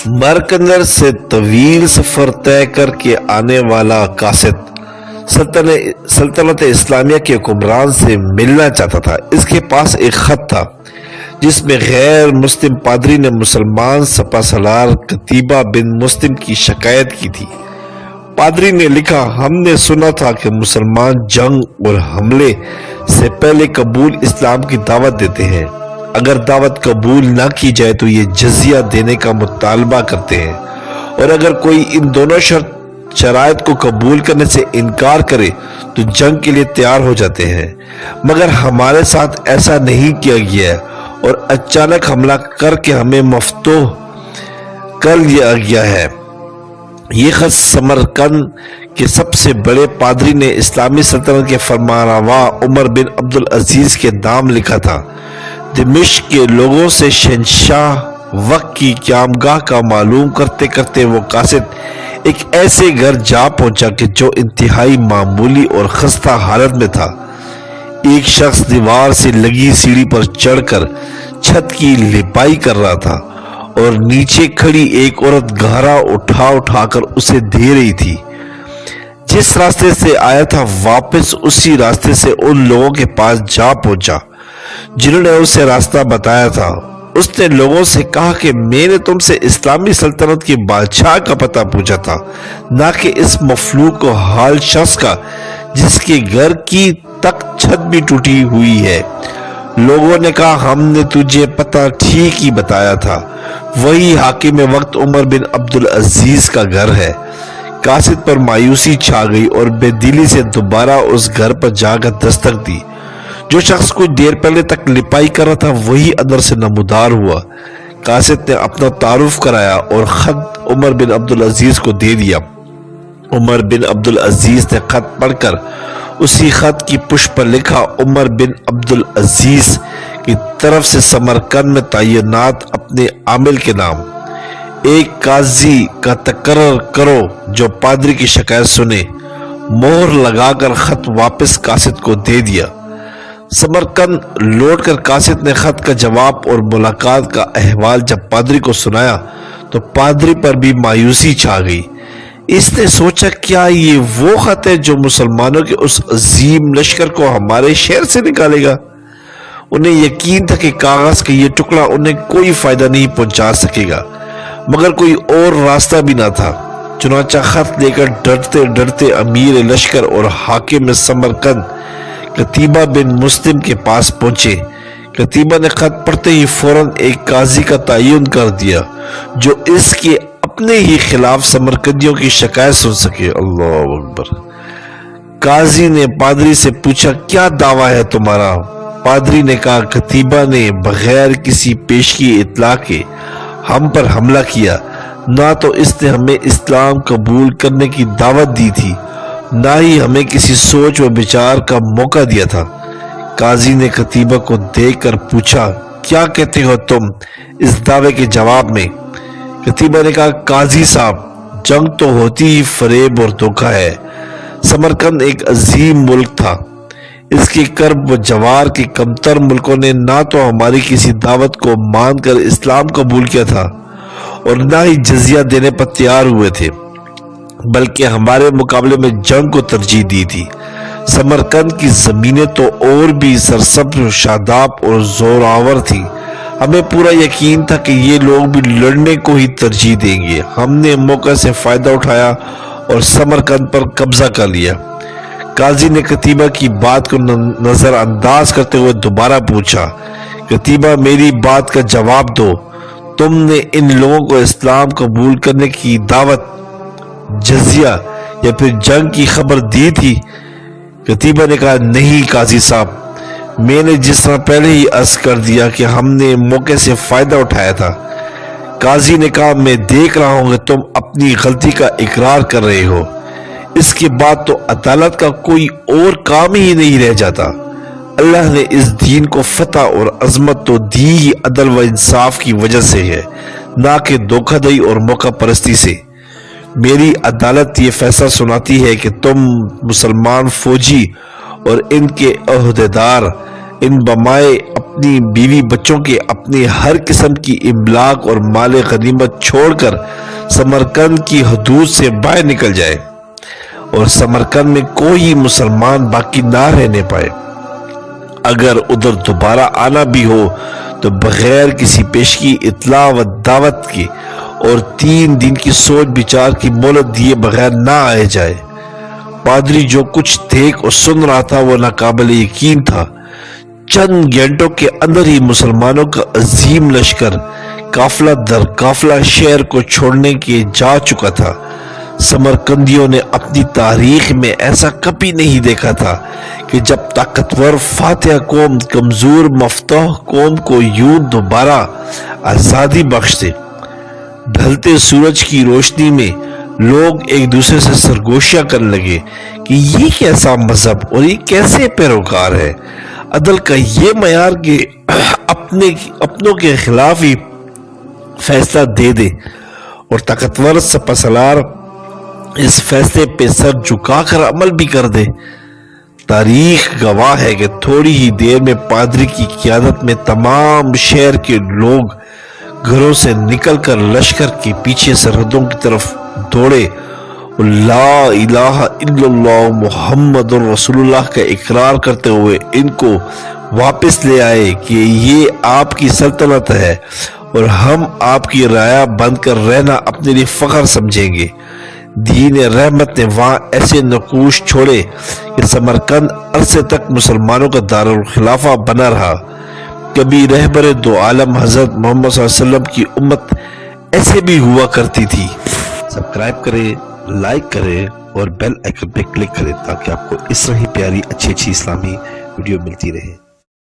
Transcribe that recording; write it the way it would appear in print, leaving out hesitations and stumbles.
مرکنر سے طویل سفر طے کر کے آنے والا قاصد سلطنت اسلامیہ کے حکمران سے ملنا چاہتا تھا۔ اس کے پاس ایک خط تھا جس میں غیر مسلم پادری نے مسلمان سپہ سالار قتیبہ بن مسلم کی شکایت کی تھی۔ پادری نے لکھا، ہم نے سنا تھا کہ مسلمان جنگ اور حملے سے پہلے قبول اسلام کی دعوت دیتے ہیں۔ اگر دعوت قبول نہ کی جائے تو یہ جزیہ دینے کا مطالبہ کرتے ہیں، اور اگر کوئی ان دونوں شرائط کو قبول کرنے سے انکار کرے تو جنگ کے لیے تیار ہو جاتے ہیں۔ مگر ہمارے ساتھ ایسا نہیں کیا گیا ہے اور اچانک حملہ کر کے ہمیں مفتوح کر لیا گیا ہے۔ یہ خط سمرقند کے سب سے بڑے پادری نے اسلامی سلطنت کے فرمانروا عمر بن عبدالعزیز کے نام لکھا تھا۔ دمشق کے لوگوں سے شہنشاہ وقت کی قیامگاہ کا معلوم کرتے کرتے وہ قاصد ایک ایسے گھر جا پہنچا کہ جو انتہائی معمولی اور خستہ حالت میں تھا۔ ایک شخص دیوار سے لگی سیڑھی پر چڑھ کر چھت کی لپائی کر رہا تھا اور نیچے کھڑی ایک عورت گہرا اٹھا کر اسے دے رہی تھی۔ جس راستے سے آیا تھا واپس اسی راستے سے ان لوگوں کے پاس جا پہنچا جنہوں نے اسے راستہ بتایا تھا۔ اس نے لوگوں سے کہا کہ میں نے تم سے اسلامی سلطنت کے بادشاہ کا پتہ پوچھا تھا، نہ کہ اس مفلوک و حال شخص کا جس کے گھر کی تک چھت بھی ٹوٹی ہوئی ہے۔ لوگوں نے کہا، ہم نے تجھے پتہ ٹھیک ہی بتایا تھا، وہی حاکم وقت عمر بن عبدالعزیز کا گھر ہے۔ قاصد پر مایوسی چھا گئی اور بے دلی سے دوبارہ اس گھر پر جا کر دستک دی۔ جو شخص کچھ دیر پہلے تک لپائی کر رہا تھا وہی اندر سے نمودار ہوا۔ قاصد نے اپنا تعارف کرایا اور خط عمر بن عبدالعزیز کو دے دیا۔ عمر بن عبدالعزیز نے خط پڑھ کر اسی خط کی پشت پر لکھا، عمر بن عبدالعزیز کی طرف سے سمرقند میں تعینات اپنے عامل کے نام۔ ایک قاضی کا تقرر کرو جو پادری کی شکایت سنے۔ مہر لگا کر خط واپس قاصد کو دے دیا۔ سمرقند لوٹ کر قاصد نے خط کا جواب اور ملاقات کا احوال جب پادری کو سنایا تو پادری پر بھی مایوسی چھا گئی۔ اس نے سوچا، کیا یہ وہ خط ہے جو مسلمانوں کے اس عظیم لشکر کو ہمارے شہر سے نکالے گا؟ انہیں یقین تھا کہ کاغذ کا یہ ٹکڑا انہیں کوئی فائدہ نہیں پہنچا سکے گا، مگر کوئی اور راستہ بھی نہ تھا۔ چنانچہ خط لے کر ڈرتے ڈرتے امیر لشکر اور حاکم سمرقند قتیبہ بن مسلم کے پاس پہنچے۔ قتیبہ نے خط پڑھتے ہی فوراً ایک قاضی کا تعین کر دیا جو اس کے اپنے ہی خلاف سمرقندیوں کی شکایت سن سکے۔ اللہ اکبر۔ قاضی نے پادری سے پوچھا، کیا دعویٰ ہے تمہارا؟ پادری نے کہا، قتیبہ نے بغیر کسی پیشگی اطلاع کے ہم پر حملہ کیا۔ نہ تو اس نے ہمیں اسلام قبول کرنے کی دعوت دی تھی، نہ ہی ہمیں کسی سوچ و بچار کا موقع دیا تھا۔ قاضی نے قتیبہ کو دیکھ کر پوچھا، کیا کہتے ہو تم اس دعوے کے جواب میں؟ قتیبہ نے کہا، قاضی صاحب، جنگ تو ہوتی ہی فریب اور دھوکہ ہے۔ سمرقند ایک عظیم ملک تھا، اس کے کرب و جوار کے کمتر ملکوں نے نہ تو ہماری کسی دعوت کو مان کر اسلام قبول کیا تھا اور نہ ہی جزیہ دینے پر تیار ہوئے تھے، بلکہ ہمارے مقابلے میں جنگ کو ترجیح دی تھی۔ سمرقند کی زمینیں تو اور بھی سرسبز، شاداب اور زوراور تھیں۔ ہمیں پورا یقین تھا کہ یہ لوگ بھی لڑنے کو ہی ترجیح دیں گے۔ ہم نے موقع سے فائدہ اٹھایا اور سمرقند پر قبضہ کر لیا۔ قاضی نے قتیبہ کی بات کو نظر انداز کرتے ہوئے دوبارہ پوچھا، قتیبہ، میری بات کا جواب دو، تم نے ان لوگوں کو اسلام قبول کرنے کی دعوت، جزیہ یا پھر جنگ کی خبر دی تھی؟ قتیبہ نے کہا، نہیں قاضی صاحب، میں نے جس طرح پہلے ہی عرض کر دیا کہ ہم نے موقع سے فائدہ اٹھایا تھا۔ قاضی نے کہا، میں دیکھ رہا ہوں کہ تم اپنی غلطی کا اقرار کر رہے ہو، اس کے بعد تو عدالت کا کوئی اور کام ہی نہیں رہ جاتا۔ اللہ نے اس دین کو فتح اور عظمت تو دی ہی عدل و انصاف کی وجہ سے ہے، نہ کہ دھوکہ دہی اور موقع پرستی سے۔ میری عدالت یہ فیصلہ سناتی ہے کہ تم مسلمان فوجی اور ان کے عہدیدار ان بمائے اپنی بیوی بچوں کے اپنی ہر قسم کی املاک اور مال غنیمت چھوڑ کر سمرقند کی حدود سے باہر نکل جائے اور سمرقند میں کوئی مسلمان باقی نہ رہنے پائے۔ اگر ادھر دوبارہ آنا بھی ہو تو بغیر کسی پیشگی اطلاع و دعوت کے اور 3 دن کی سوچ بچار کی مہلت دیے بغیر نہ آئے جائے۔ پادری جو کچھ دیکھ اور سن رہا تھا وہ ناقابل یقین تھا۔ چند گھنٹوں کے اندر ہی مسلمانوں کا عظیم لشکر قافلہ در قافلہ شہر کو چھوڑنے کے جا چکا تھا۔ سمرقندیوں نے اپنی تاریخ میں ایسا کبھی نہیں دیکھا تھا کہ جب طاقتور فاتح قوم کمزور مفتوح قوم کو یوں دوبارہ آزادی بخش دے۔ ڈھلتے سورج کی روشنی میں لوگ ایک دوسرے سے سرگوشیاں کرنے لگے کہ یہ کیسا مذہب اور یہ کیسے پیروکار ہے۔ عدل کا یہ معیار کہ اپنوں کے خلاف ہی فیصلہ دے دے اور طاقتور سپاسالار اس فیصلے پہ سر جھکا کر عمل بھی کر دے۔ تاریخ گواہ ہے کہ تھوڑی ہی دیر میں پادری کی قیادت میں تمام شہر کے لوگ گھروں سے نکل کر لشکر کے پیچھے سرحدوں کی طرف دوڑے اور لا الہ الا اللہ محمد رسول اللہ کا اقرار کرتے ہوئے ان کو واپس لے آئے کہ یہ آپ کی سلطنت ہے اور ہم آپ کی رعایا بن کر رہنا اپنے لیے فخر سمجھیں گے۔ دین رحمت نے وہاں ایسے نقوش چھوڑے کہ سمرقند عرصے تک مسلمانوں کا دارالخلافہ بنا رہا۔ کبھی رہبر دو عالم حضرت محمد صلی اللہ علیہ وسلم کی امت ایسے بھی ہوا کرتی تھی۔ سبسکرائب کریں، لائک کریں اور بیل آئیکن پہ کلک کریں تاکہ آپ کو اس طرح ہی پیاری اچھی اسلامی ویڈیو ملتی رہے۔